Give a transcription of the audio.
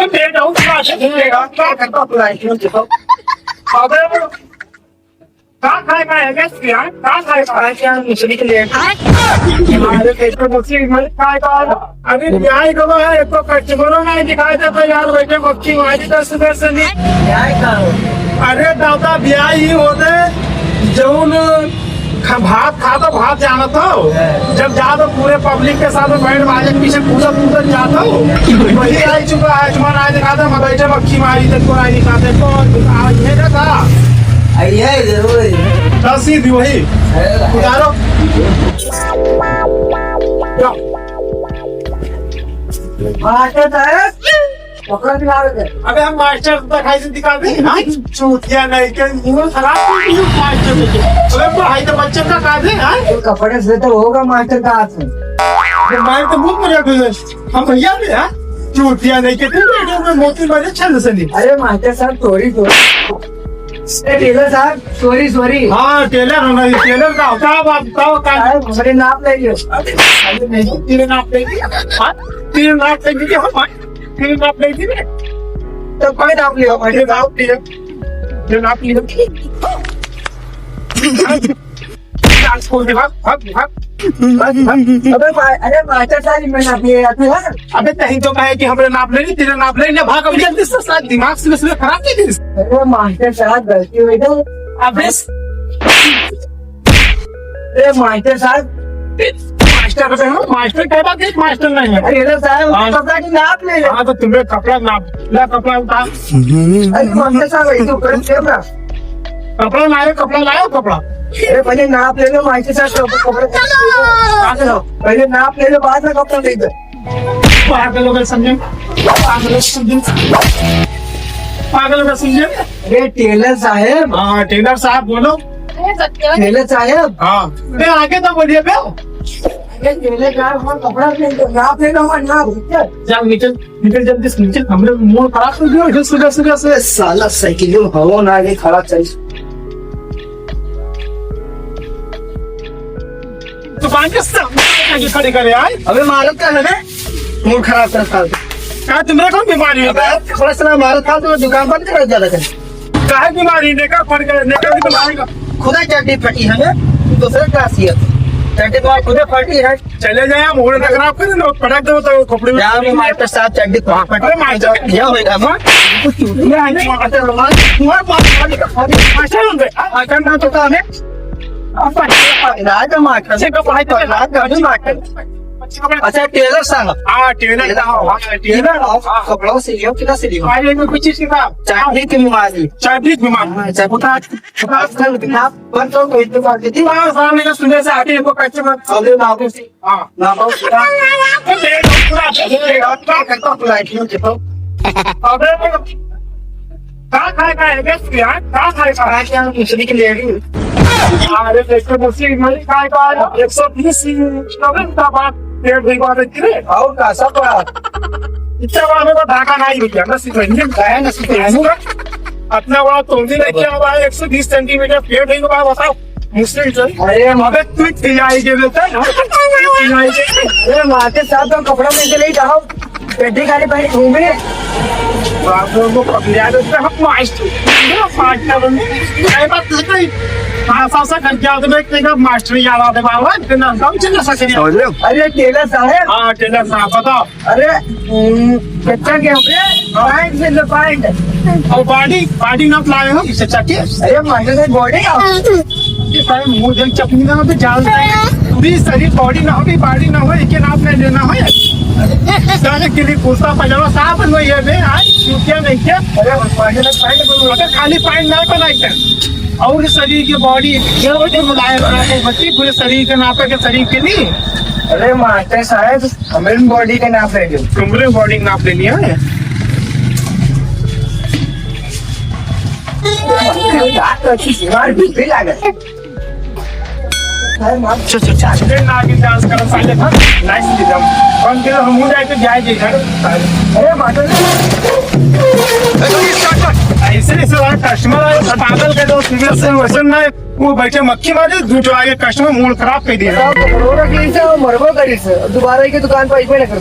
क्या करता तू आईफोन के तो कहाँ खाएगा है गैस यार कहाँ खाएगा क्या मुझे के लिए हमारे पेट में मच्छी मत खाएगा अभी न्याय करो है एक तो कस्टमरों ने दिखाया था तो यार बैठे मच्छी मारी 10 रुपए से नहीं क्या करो अरे दादा ब्याह ही होते जौन भात खा तो भात जाना तो जब जा तो पूरे पब्लिक के साथ बैठ बाजे पीछे पूजा पूजा जाता हूँ वही आई चुका है आयुष्मान आज दिखाता मैं बैठे मक्खी मारी तक को आई दिखाते तो आज ये था आइए जरूर 10 ही थी वही उतारो मास्टर साहब पकड़ के लाओ अबे हम मास्टर दिखाई से दिखाते चूतिया नहीं के मुंह खराब मास्टर अबे पढ़ाई तो बच्चे का काज है कपड़े से तो होगा मास्टर का हाथ में मार तो मुंह मर गए हम भैया भी है चूतिया नहीं के वीडियो में मोती बड़े छल से नहीं अरे मास्टर साहब सॉरी टेलर साहब सॉरी हाँ टेलर होना टेलर का होता है आप बताओ क्या हमारे नाप ले लियो नहीं तेरे नाप लेंगे तेरे नाप लेंगे हम तेरे नाप लेंगे तो कोई नाप लियो तेरे नाप लियो तेरे नाप लियो छोड़ दे भाग अरे मास्टर साहब मैं नाप लिया था अबे तही तो कहे कि हमरे नाप लेनी तेरे नाप लेनी भाग अब जल्दी से साथ दिमाग से खराब नहीं थी अरे मास्टर साहब गलती हुई तो अबे अरे मास्टर साहब मास्टर पे हो मास्टर क्या बात है मास्टर नहीं है टेलर साहब कपड़ा की नाप ले हाँ तो तुम्हें कपड़ा नाप ला कपड़ा उतार अरे मास्टर साहब ये तो कर कैमरा कपड़ा लायो कपड़ा अरे पहले नाप ले लो मास्टर साहब कपड़े पहले नाप ले लो बाद में कपड़ा दे दो पागलों का समझे अरे टेलर साहब हाँ टेलर साहब बोलो टेलर साहब हाँ मैं आगे तो बोलिए बे अरे टेलर साहब हम कपड़ा नाप ले लो हमारा नाप चल निकल जल्दी से नीचे हमरे मुंह खराब कर दियो सुबह से साला साइकिल में हवा ना आगे खड़ा चाहिए दुकान के सामने खड़े करे आए अबे मारत का है ना मूड खराब करता क्या तुम्हारा कौन बीमारी है थोड़ा सा मारत था तो दुकान बंद कर ज्यादा कर क्या बीमारी नेका फट गया नेका की बीमारी का खुदा चड्डी फटी हमें दूसरे का खासियत चड्डी तो खुदा फटी है चले जाए हम होने खराब कर दो पटक दो तो कपड़े में यहाँ में मास्टर साहब चड्डी फटी अरे मास्टर क्या होएगा मां ये आने मास्टर रोमान तुम्हारे पास मास्टर होंगे आकर ना तो काम है राज मास्टर से का पढ़ाई कर राज मास्टर अच्छा टेलर साहब हाँ टेलर टेलर कपड़ों से लियो कितना से लियो फाइल में कुछ चीज का चाबी की बीमारी चाबी बीमारी आप बंद तो कोई तो बात थी सामने का सुबह से आके को कस्टमर अबे नापो से हाँ ना बहुत क्या करता तू आईफोन के तो अबे कहाँ खाएगा है गैस यार कहाँ खाएगा क्या मुझे के लिए अरे देखो मुझसे नहीं खाएगा 120 का बात पेट भिगवा देती है और कैसा पड़ा इतना बड़ा मेरे को ढाका नहीं बिका ना सिखाएंगे क्या ना सिखाएंगे अपना बड़ा तुम भी नहीं किया हुआ 120 सेंटीमीटर पेट भिगवा बताओ मुश्किल से अरे मगर तू खिलाई के देता है अरे माते साहब तो कपड़ा में चले जाओ पेटी खाली पहले घूमे को पकड़ा देते हम मास्टर सा करके आते मैं मास्टर याद आते बाबा इतना कम चल सके अरे टेलर साहब हाँ टेलर साहब बताओ अरे कच्चा के पॉइंट से लो पॉइंट और बॉडी ना लाए हो इससे चक्के अरे मास्टर साहब बॉडी मुझे चपनी ना हो तो जाल पूरी शरीर बॉडी ना हो बॉडी ना हो एक नाप में लेना हो जाने के लिए कुर्ता पजामा साफ बनवाई है मैं आज क्या नहीं क्या अरे खाली पैंट ना बनाई और शरीर की बॉडी बच्ची पूरे शरीर के नापे के शरीर के नहीं अरे मास्टर साहब हमें बॉडी के नाप ले लो तुम्हारे बॉडी नाप लेनी है डांस करो साले नाइस दिदम कौन के हम जाए तो जाए जी अरे मास्टर ऐसे कस्टमर आए पागल के दो सिविल से वैसे ना वो बैठे मक्खी मारे दूसरे आगे कस्टमर मूड खराब कर दिया मरबो करी दोबारा की दुकान पर आई पे ना कर